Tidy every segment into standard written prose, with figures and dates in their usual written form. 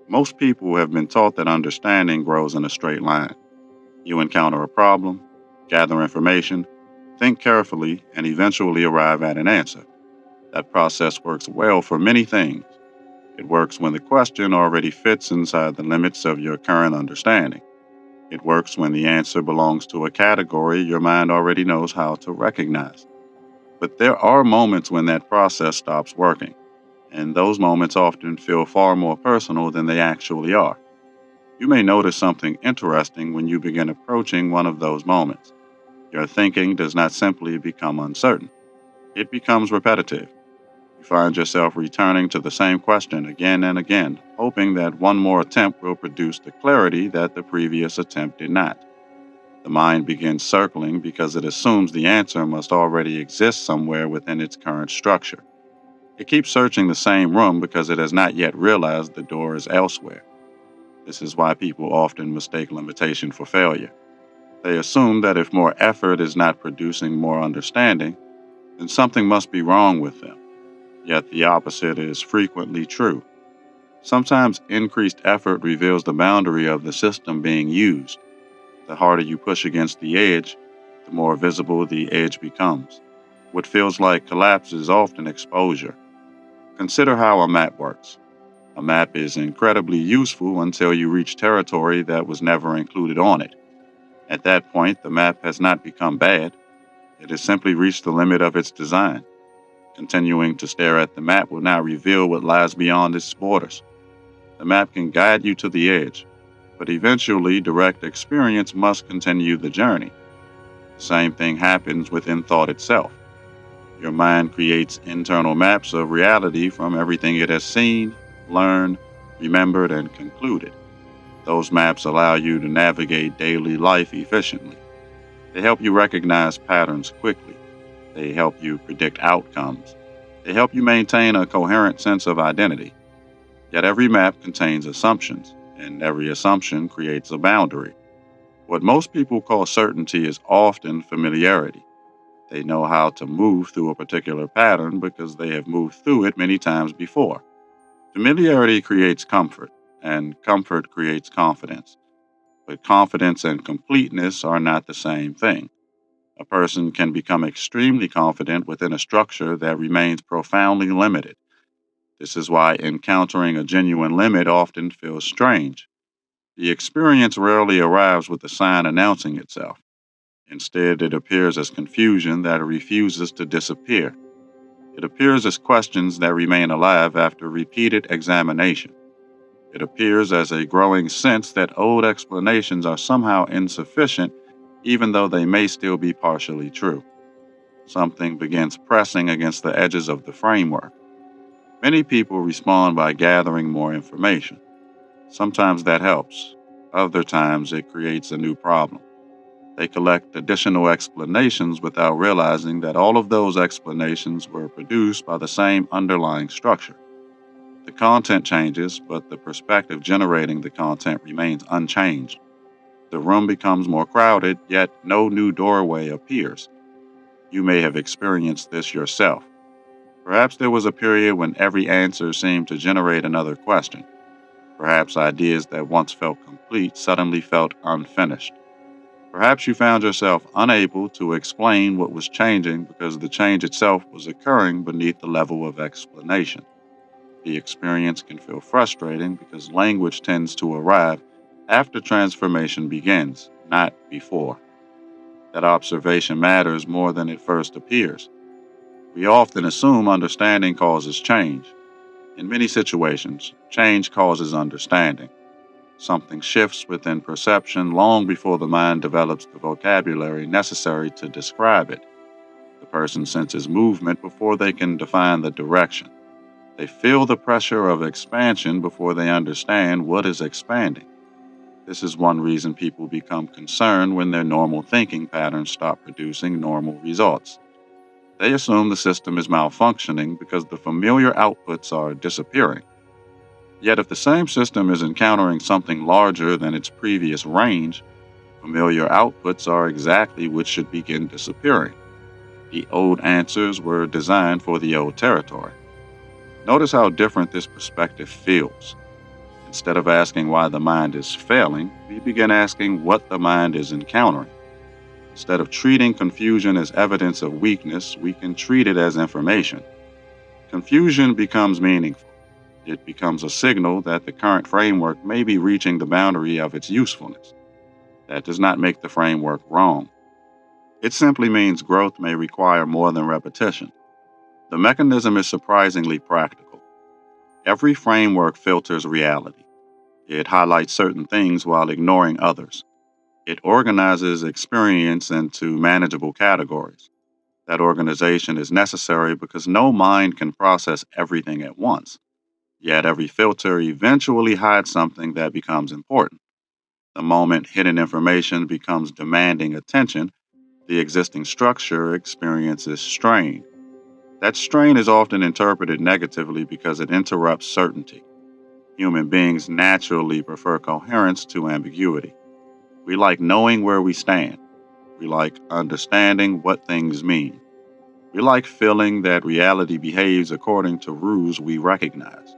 Most people have been taught that understanding grows in a straight line. You encounter a problem, gather information, think carefully, and eventually arrive at an answer. That process works well for many things. It works when the question already fits inside the limits of your current understanding. It works when the answer belongs to a category your mind already knows how to recognize. But there are moments when that process stops working, and those moments often feel far more personal than they actually are. You may notice something interesting when you begin approaching one of those moments. Your thinking does not simply become uncertain, it becomes repetitive. You find yourself returning to the same question again and again, hoping that one more attempt will produce the clarity that the previous attempt did not. The mind begins circling because it assumes the answer must already exist somewhere within its current structure. It keeps searching the same room because it has not yet realized the door is elsewhere. This is why people often mistake limitation for failure. They assume that if more effort is not producing more understanding, then something must be wrong with them. Yet the opposite is frequently true. Sometimes increased effort reveals the boundary of the system being used. The harder you push against the edge, the more visible the edge becomes. What feels like collapse is often exposure. Consider how a map works. A map is incredibly useful until you reach territory that was never included on it. At that point, the map has not become bad. It has simply reached the limit of its design. Continuing to stare at the map will now reveal what lies beyond its borders. The map can guide you to the edge, but eventually direct experience must continue the journey. The same thing happens within thought itself. Your mind creates internal maps of reality from everything it has seen, learned, remembered, and concluded. Those maps allow you to navigate daily life efficiently. They help you recognize patterns quickly. They help you predict outcomes. They help you maintain a coherent sense of identity. Yet every map contains assumptions, and every assumption creates a boundary. What most people call certainty is often familiarity. They know how to move through a particular pattern because they have moved through it many times before. Familiarity creates comfort, and comfort creates confidence. But confidence and completeness are not the same thing. A person can become extremely confident within a structure that remains profoundly limited. This is why encountering a genuine limit often feels strange. The experience rarely arrives with a sign announcing itself. Instead, it appears as confusion that refuses to disappear. It appears as questions that remain alive after repeated examination. It appears as a growing sense that old explanations are somehow insufficient, even though they may still be partially true. Something begins pressing against the edges of the framework. Many people respond by gathering more information. Sometimes that helps. Other times it creates a new problem. They collect additional explanations without realizing that all of those explanations were produced by the same underlying structure. The content changes, but the perspective generating the content remains unchanged. The room becomes more crowded, yet no new doorway appears. You may have experienced this yourself. Perhaps there was a period when every answer seemed to generate another question. Perhaps ideas that once felt complete suddenly felt unfinished. Perhaps you found yourself unable to explain what was changing because the change itself was occurring beneath the level of explanation. The experience can feel frustrating because language tends to arrive after transformation begins, not before. That observation matters more than it first appears. We often assume understanding causes change. In many situations, change causes understanding. Something shifts within perception long before the mind develops the vocabulary necessary to describe it. The person senses movement before they can define the direction. They feel the pressure of expansion before they understand what is expanding. This is one reason people become concerned when their normal thinking patterns stop producing normal results. They assume the system is malfunctioning because the familiar outputs are disappearing. Yet, if the same system is encountering something larger than its previous range, familiar outputs are exactly what should begin disappearing. The old answers were designed for the old territory. Notice how different this perspective feels. Instead of asking why the mind is failing, we begin asking what the mind is encountering. Instead of treating confusion as evidence of weakness, we can treat it as information. Confusion becomes meaningful. It becomes a signal that the current framework may be reaching the boundary of its usefulness. That does not make the framework wrong. It simply means growth may require more than repetition. The mechanism is surprisingly practical. Every framework filters reality. It highlights certain things while ignoring others. It organizes experience into manageable categories. That organization is necessary because no mind can process everything at once. Yet every filter eventually hides something that becomes important. The moment hidden information becomes demanding attention, the existing structure experiences strain. That strain is often interpreted negatively because it interrupts certainty. Human beings naturally prefer coherence to ambiguity. We like knowing where we stand. We like understanding what things mean. We like feeling that reality behaves according to rules we recognize.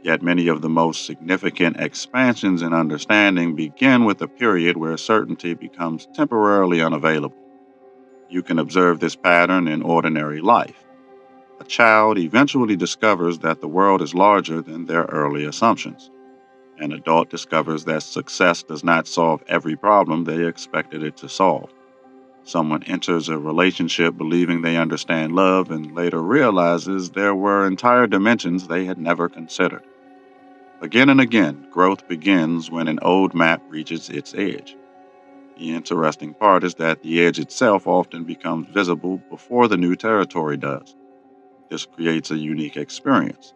Yet many of the most significant expansions in understanding begin with a period where certainty becomes temporarily unavailable. You can observe this pattern in ordinary life. A child eventually discovers that the world is larger than their early assumptions. An adult discovers that success does not solve every problem they expected it to solve. Someone enters a relationship believing they understand love and later realizes there were entire dimensions they had never considered. Again and again, growth begins when an old map reaches its edge. The interesting part is that the edge itself often becomes visible before the new territory does. This creates a unique experience.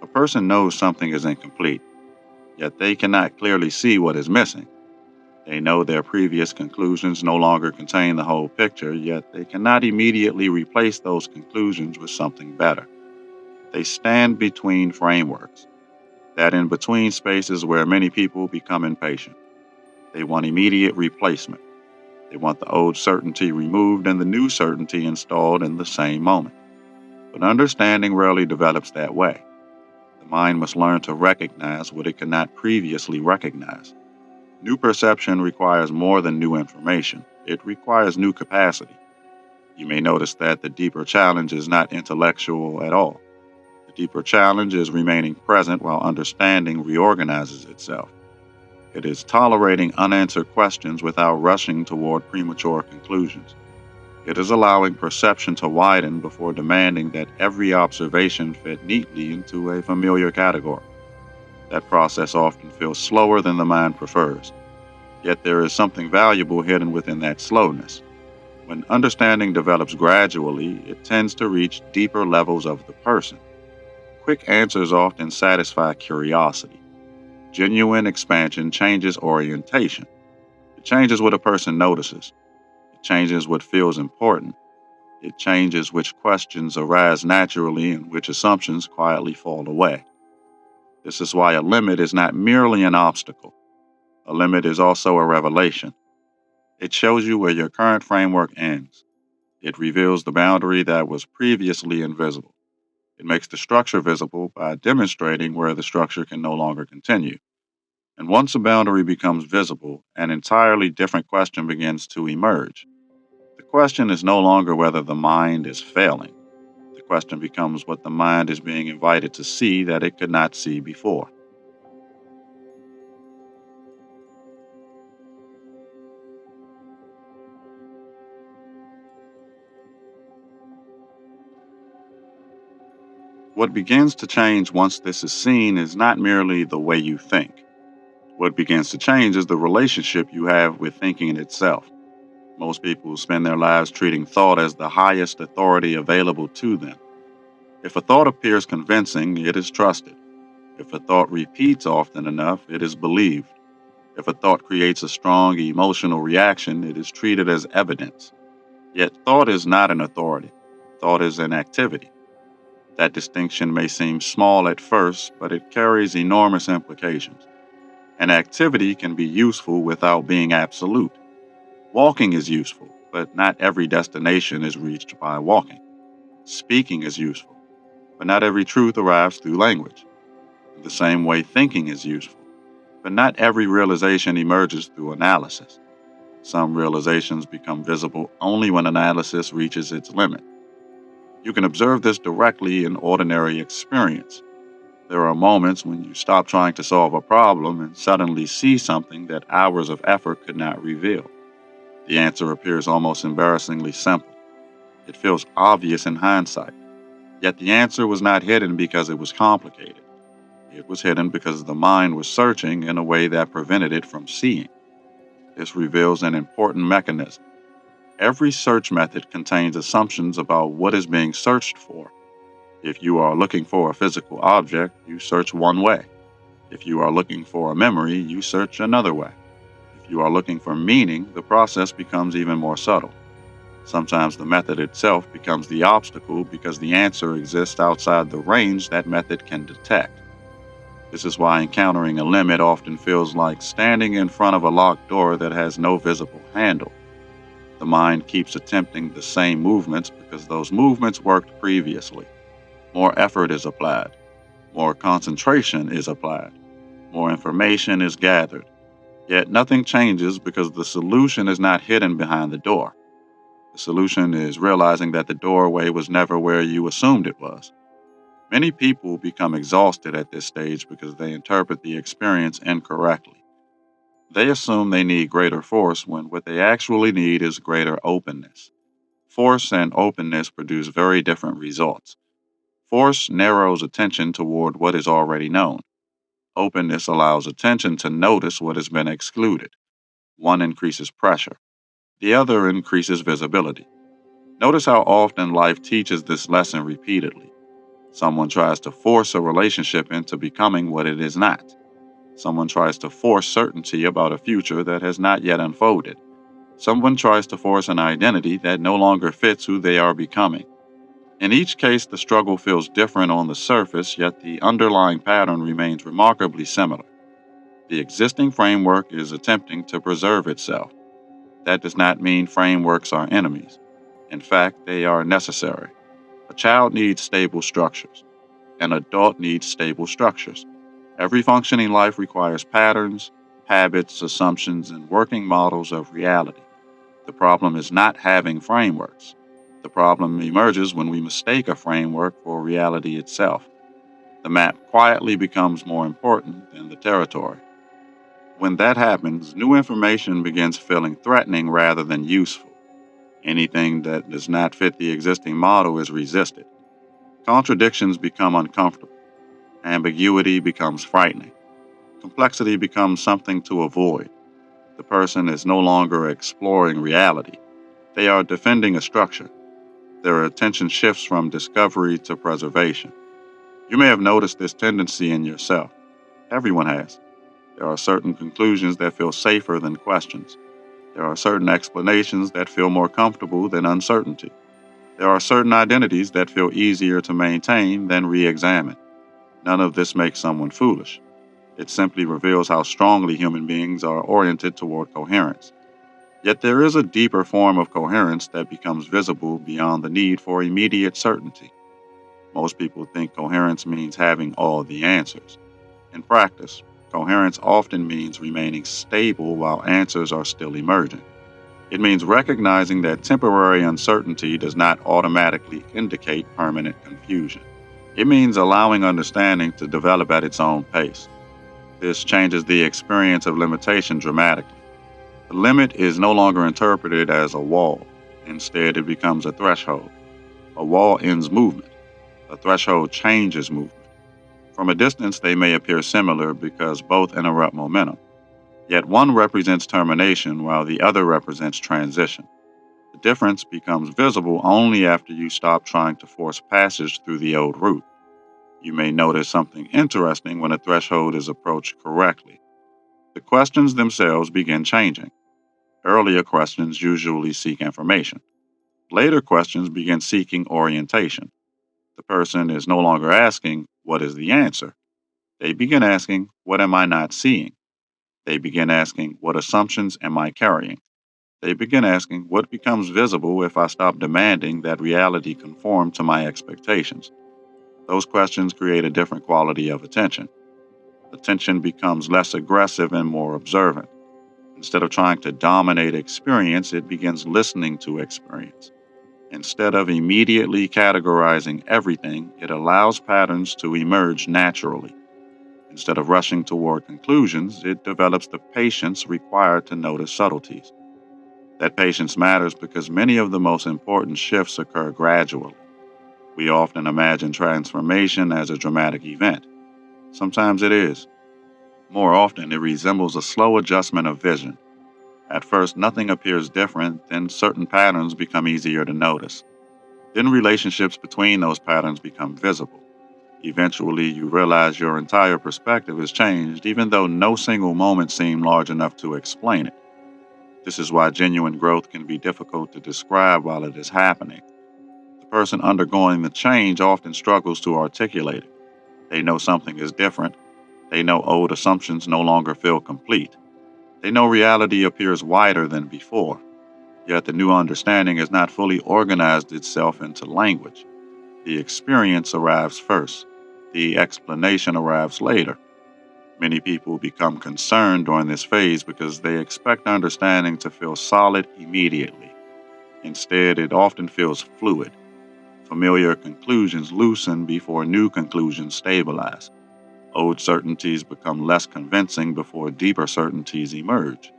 A person knows something is incomplete, yet they cannot clearly see what is missing. They know their previous conclusions no longer contain the whole picture, yet they cannot immediately replace those conclusions with something better. They stand between frameworks, that in between spaces where many people become impatient. They want immediate replacement. They want the old certainty removed and the new certainty installed in the same moment. But understanding rarely develops that way. The mind must learn to recognize what it could not previously recognize. New perception requires more than new information. It requires new capacity. You may notice that the deeper challenge is not intellectual at all. The deeper challenge is remaining present while understanding reorganizes itself. It is tolerating unanswered questions without rushing toward premature conclusions. It is allowing perception to widen before demanding that every observation fit neatly into a familiar category. That process often feels slower than the mind prefers. Yet there is something valuable hidden within that slowness. When understanding develops gradually, it tends to reach deeper levels of the person. Quick answers often satisfy curiosity. Genuine expansion changes orientation. It changes what a person notices. It changes what feels important. It changes which questions arise naturally and which assumptions quietly fall away. This is why a limit is not merely an obstacle. A limit is also a revelation. It shows you where your current framework ends. It reveals the boundary that was previously invisible. It makes the structure visible by demonstrating where the structure can no longer continue. And once a boundary becomes visible, an entirely different question begins to emerge. The question is no longer whether the mind is failing. The question becomes what the mind is being invited to see that it could not see before. What begins to change once this is seen is not merely the way you think. What begins to change is the relationship you have with thinking itself. Most people spend their lives treating thought as the highest authority available to them. If a thought appears convincing, it is trusted. If a thought repeats often enough, it is believed. If a thought creates a strong emotional reaction, it is treated as evidence. Yet thought is not an authority. Thought is an activity. That distinction may seem small at first, but it carries enormous implications. An activity can be useful without being absolute. Walking is useful, but not every destination is reached by walking. Speaking is useful, but not every truth arrives through language. In the same way, thinking is useful, but not every realization emerges through analysis. Some realizations become visible only when analysis reaches its limit. You can observe this directly in ordinary experience. There are moments when you stop trying to solve a problem and suddenly see something that hours of effort could not reveal. The answer appears almost embarrassingly simple. It feels obvious in hindsight. Yet the answer was not hidden because it was complicated. It was hidden because the mind was searching in a way that prevented it from seeing. This reveals an important mechanism. Every search method contains assumptions about what is being searched for. If you are looking for a physical object, you search one way. If you are looking for a memory, you search another way. If you are looking for meaning, the process becomes even more subtle. Sometimes the method itself becomes the obstacle because the answer exists outside the range that method can detect. This is why encountering a limit often feels like standing in front of a locked door that has no visible handle. The mind keeps attempting the same movements because those movements worked previously. More effort is applied. More concentration is applied. More information is gathered. Yet nothing changes because the solution is not hidden behind the door. The solution is realizing that the doorway was never where you assumed it was. Many people become exhausted at this stage because they interpret the experience incorrectly. They assume they need greater force when what they actually need is greater openness. Force and openness produce very different results. Force narrows attention toward what is already known. Openness allows attention to notice what has been excluded. One increases pressure. The other increases visibility. Notice how often life teaches this lesson repeatedly. Someone tries to force a relationship into becoming what it is not. Someone tries to force certainty about a future that has not yet unfolded. Someone tries to force an identity that no longer fits who they are becoming. In each case, the struggle feels different on the surface, yet the underlying pattern remains remarkably similar. The existing framework is attempting to preserve itself. That does not mean frameworks are enemies. In fact, they are necessary. A child needs stable structures. An adult needs stable structures. Every functioning life requires patterns, habits, assumptions, and working models of reality. The problem is not having frameworks. The problem emerges when we mistake a framework for reality itself. The map quietly becomes more important than the territory. When that happens, new information begins feeling threatening rather than useful. Anything that does not fit the existing model is resisted. Contradictions become uncomfortable. Ambiguity becomes frightening. Complexity becomes something to avoid. The person is no longer exploring reality. They are defending a structure. Their attention shifts from discovery to preservation. You may have noticed this tendency in yourself. Everyone has. There are certain conclusions that feel safer than questions. There are certain explanations that feel more comfortable than uncertainty. There are certain identities that feel easier to maintain than re-examine. None of this makes someone foolish. It simply reveals how strongly human beings are oriented toward coherence. Yet there is a deeper form of coherence that becomes visible beyond the need for immediate certainty. Most people think coherence means having all the answers. In practice, coherence often means remaining stable while answers are still emerging. It means recognizing that temporary uncertainty does not automatically indicate permanent confusion. It means allowing understanding to develop at its own pace. This changes the experience of limitation dramatically. The limit is no longer interpreted as a wall. Instead, it becomes a threshold. A wall ends movement. A threshold changes movement. From a distance, they may appear similar because both interrupt momentum. Yet one represents termination while the other represents transition. The difference becomes visible only after you stop trying to force passage through the old route. You may notice something interesting when a threshold is approached correctly. The questions themselves begin changing. Earlier questions usually seek information. Later questions begin seeking orientation. The person is no longer asking, "What is the answer?" They begin asking, "What am I not seeing?" They begin asking, "What assumptions am I carrying?" They begin asking, "What becomes visible if I stop demanding that reality conform to my expectations?" Those questions create a different quality of attention. Attention becomes less aggressive and more observant. Instead of trying to dominate experience, it begins listening to experience. Instead of immediately categorizing everything, it allows patterns to emerge naturally. Instead of rushing toward conclusions, it develops the patience required to notice subtleties. That patience matters because many of the most important shifts occur gradually. We often imagine transformation as a dramatic event. Sometimes it is. More often, it resembles a slow adjustment of vision. At first, nothing appears different, then certain patterns become easier to notice. Then relationships between those patterns become visible. Eventually, you realize your entire perspective has changed, even though no single moment seemed large enough to explain it. This is why genuine growth can be difficult to describe while it is happening. The person undergoing the change often struggles to articulate it. They know something is different. They know old assumptions no longer feel complete. They know reality appears wider than before. Yet the new understanding has not fully organized itself into language. The experience arrives first. The explanation arrives later. Many people become concerned during this phase because they expect understanding to feel solid immediately. Instead, it often feels fluid. Familiar conclusions loosen before new conclusions stabilize. Old certainties become less convincing before deeper certainties emerge.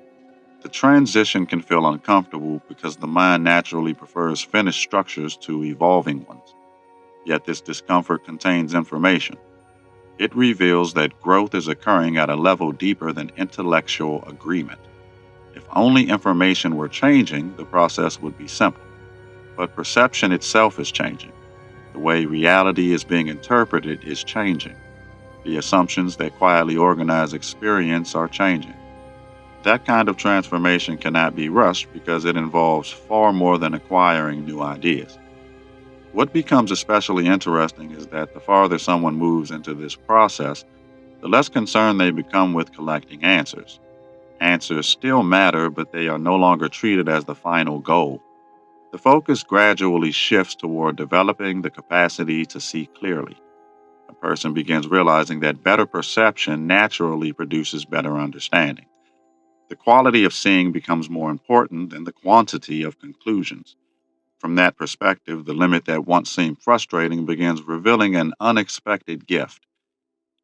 The transition can feel uncomfortable because the mind naturally prefers finished structures to evolving ones. Yet this discomfort contains information. It reveals that growth is occurring at a level deeper than intellectual agreement. If only information were changing, the process would be simple. But perception itself is changing. The way reality is being interpreted is changing. The assumptions that quietly organize experience are changing. That kind of transformation cannot be rushed because it involves far more than acquiring new ideas. What becomes especially interesting is that the farther someone moves into this process, the less concerned they become with collecting answers. Answers still matter, but they are no longer treated as the final goal. The focus gradually shifts toward developing the capacity to see clearly. A person begins realizing that better perception naturally produces better understanding. The quality of seeing becomes more important than the quantity of conclusions. From that perspective, the limit that once seemed frustrating begins revealing an unexpected gift.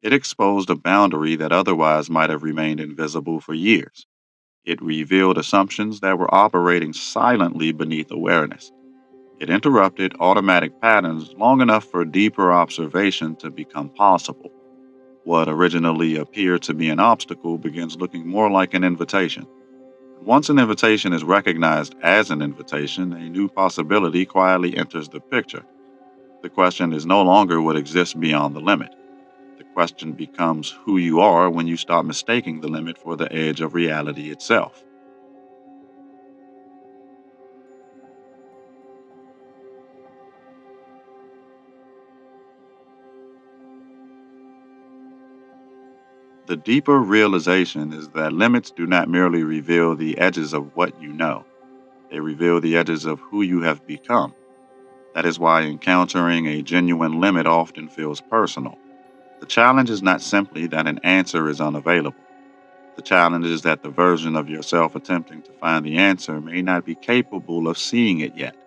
It exposed a boundary that otherwise might have remained invisible for years. It revealed assumptions that were operating silently beneath awareness. It interrupted automatic patterns long enough for deeper observation to become possible. What originally appeared to be an obstacle begins looking more like an invitation. Once an invitation is recognized as an invitation, a new possibility quietly enters the picture. The question is no longer what exists beyond the limit. The question becomes who you are when you stop mistaking the limit for the edge of reality itself. The deeper realization is that limits do not merely reveal the edges of what you know, they reveal the edges of who you have become. That is why encountering a genuine limit often feels personal. The challenge is not simply that an answer is unavailable. The challenge is that the version of yourself attempting to find the answer may not be capable of seeing it yet.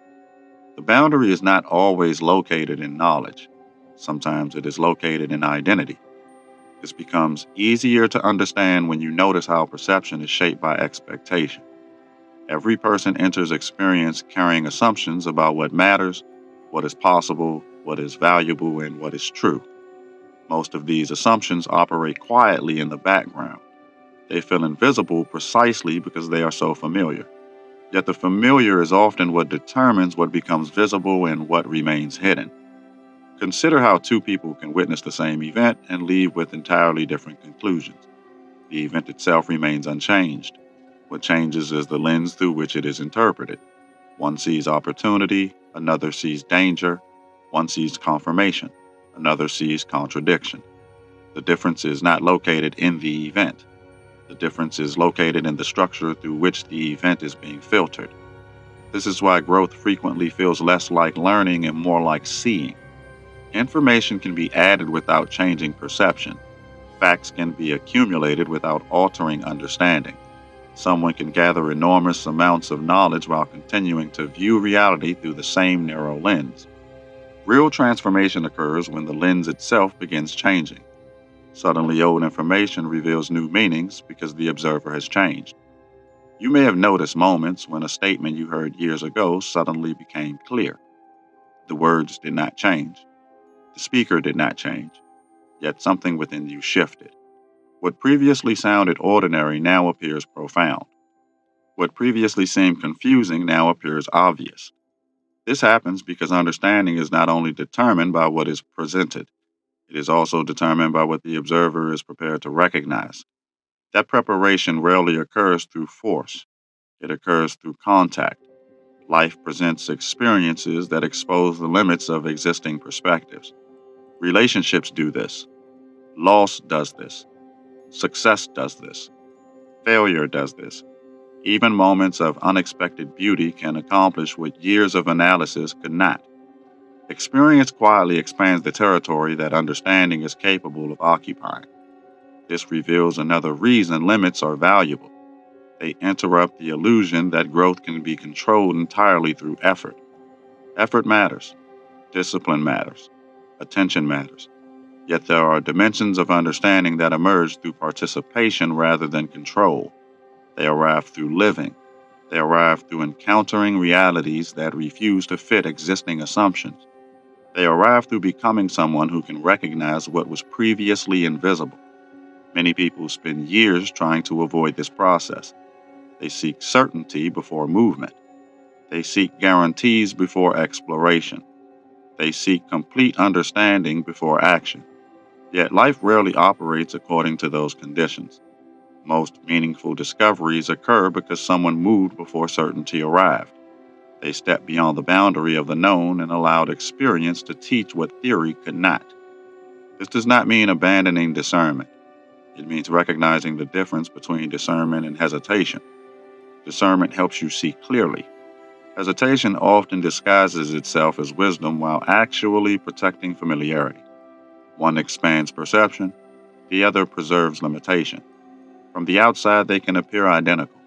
The boundary is not always located in knowledge. Sometimes it is located in identity. This becomes easier to understand when you notice how perception is shaped by expectation. Every person enters experience carrying assumptions about what matters, what is possible, what is valuable, and what is true. Most of these assumptions operate quietly in the background. They feel invisible precisely because they are so familiar. Yet the familiar is often what determines what becomes visible and what remains hidden. Consider how two people can witness the same event and leave with entirely different conclusions. The event itself remains unchanged. What changes is the lens through which it is interpreted. One sees opportunity, another sees danger, one sees confirmation, another sees contradiction. The difference is not located in the event. The difference is located in the structure through which the event is being filtered. This is why growth frequently feels less like learning and more like seeing. Information can be added without changing perception. Facts can be accumulated without altering understanding. Someone can gather enormous amounts of knowledge while continuing to view reality through the same narrow lens. Real transformation occurs when the lens itself begins changing. Suddenly, old information reveals new meanings because the observer has changed. You may have noticed moments when a statement you heard years ago suddenly became clear. The words did not change, the speaker did not change, yet something within you shifted. What previously sounded ordinary now appears profound. What previously seemed confusing now appears obvious. This happens because understanding is not only determined by what is presented, it is also determined by what the observer is prepared to recognize. That preparation rarely occurs through force, it occurs through contact. Life presents experiences that expose the limits of existing perspectives. Relationships do this. Loss does this. Success does this. Failure does this. Even moments of unexpected beauty can accomplish what years of analysis could not. Experience quietly expands the territory that understanding is capable of occupying. This reveals another reason limits are valuable. They interrupt the illusion that growth can be controlled entirely through effort. Effort matters. Discipline matters. Attention matters. Yet there are dimensions of understanding that emerge through participation rather than control. They arrive through living. They arrive through encountering realities that refuse to fit existing assumptions. They arrive through becoming someone who can recognize what was previously invisible. Many people spend years trying to avoid this process. They seek certainty before movement. They seek guarantees before exploration. They seek complete understanding before action. Yet life rarely operates according to those conditions. Most meaningful discoveries occur because someone moved before certainty arrived. They stepped beyond the boundary of the known and allowed experience to teach what theory could not. This does not mean abandoning discernment. It means recognizing the difference between discernment and hesitation. Discernment helps you see clearly. Hesitation often disguises itself as wisdom while actually protecting familiarity. One expands perception, the other preserves limitation. From the outside, they can appear identical.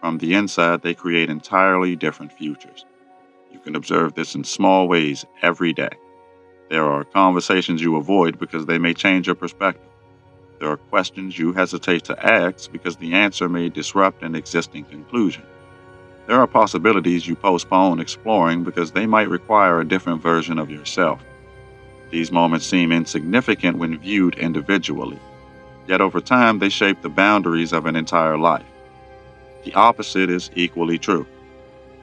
From the inside, they create entirely different futures. You can observe this in small ways every day. There are conversations you avoid because they may change your perspective. There are questions you hesitate to ask because the answer may disrupt an existing conclusion. There are possibilities you postpone exploring because they might require a different version of yourself. These moments seem insignificant when viewed individually, yet over time they shape the boundaries of an entire life. The opposite is equally true.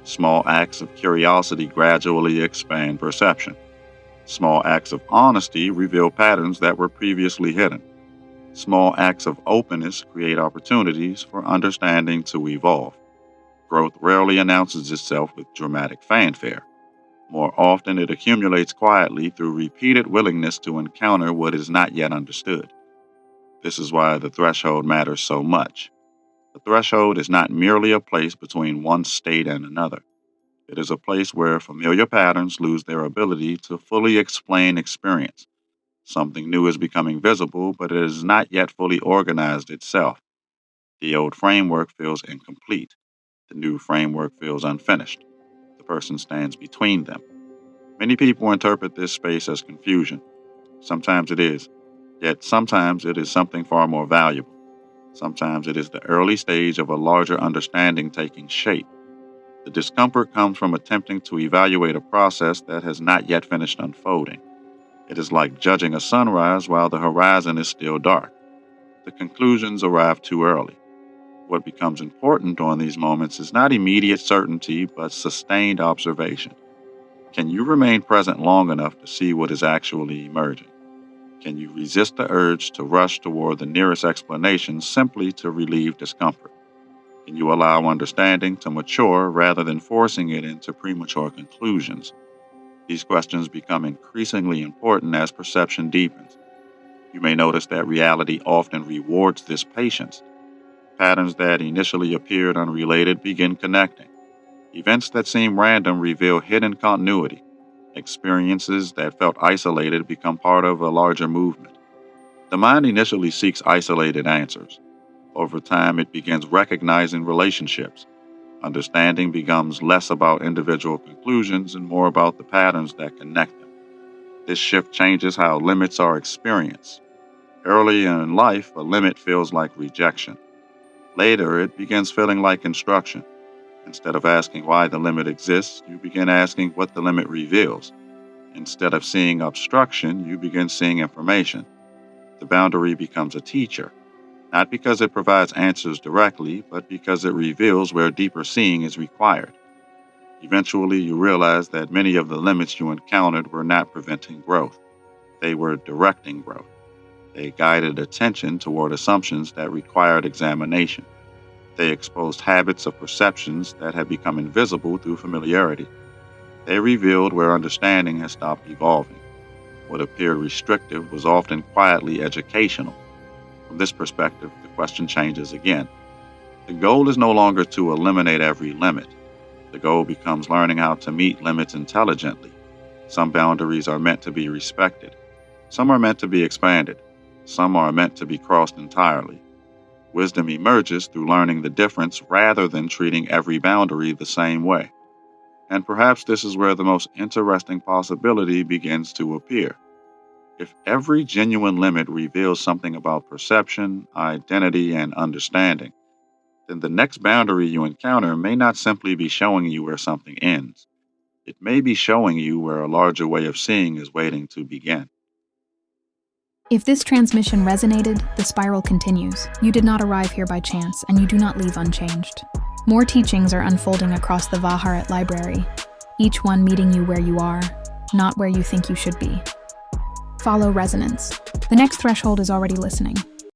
Small acts of curiosity gradually expand perception. Small acts of honesty reveal patterns that were previously hidden. Small acts of openness create opportunities for understanding to evolve. Growth rarely announces itself with dramatic fanfare. More often, it accumulates quietly through repeated willingness to encounter what is not yet understood. This is why the threshold matters so much. The threshold is not merely a place between one state and another. It is a place where familiar patterns lose their ability to fully explain experience. Something new is becoming visible, but it has not yet fully organized itself. The old framework feels incomplete. The new framework feels unfinished. The person stands between them. Many people interpret this space as confusion. Sometimes it is, yet sometimes it is something far more valuable. Sometimes it is the early stage of a larger understanding taking shape. The discomfort comes from attempting to evaluate a process that has not yet finished unfolding. It is like judging a sunrise while the horizon is still dark. The conclusions arrive too early. What becomes important during these moments is not immediate certainty, but sustained observation. Can you remain present long enough to see what is actually emerging? Can you resist the urge to rush toward the nearest explanation simply to relieve discomfort? Can you allow understanding to mature rather than forcing it into premature conclusions? These questions become increasingly important as perception deepens. You may notice that reality often rewards this patience. Patterns that initially appeared unrelated begin connecting. Events that seem random reveal hidden continuity. Experiences that felt isolated become part of a larger movement. The mind initially seeks isolated answers. Over time, it begins recognizing relationships. Understanding becomes less about individual conclusions and more about the patterns that connect them. This shift changes how limits are experienced. Early in life, a limit feels like rejection. Later, it begins feeling like instruction. Instead of asking why the limit exists, you begin asking what the limit reveals. Instead of seeing obstruction, you begin seeing information. The boundary becomes a teacher, not because it provides answers directly, but because it reveals where deeper seeing is required. Eventually, you realize that many of the limits you encountered were not preventing growth. They were directing growth. They guided attention toward assumptions that required examination. They exposed habits of perceptions that had become invisible through familiarity. They revealed where understanding had stopped evolving. What appeared restrictive was often quietly educational. From this perspective, the question changes again. The goal is no longer to eliminate every limit. The goal becomes learning how to meet limits intelligently. Some boundaries are meant to be respected. Some are meant to be expanded. Some are meant to be crossed entirely. Wisdom emerges through learning the difference rather than treating every boundary the same way. And perhaps this is where the most interesting possibility begins to appear. If every genuine limit reveals something about perception, identity, and understanding, then the next boundary you encounter may not simply be showing you where something ends. It may be showing you where a larger way of seeing is waiting to begin. If this transmission resonated, the spiral continues. You did not arrive here by chance, and you do not leave unchanged. More teachings are unfolding across the Vaharat library, each one meeting you where you are, not where you think you should be. Follow resonance. The next threshold is already listening.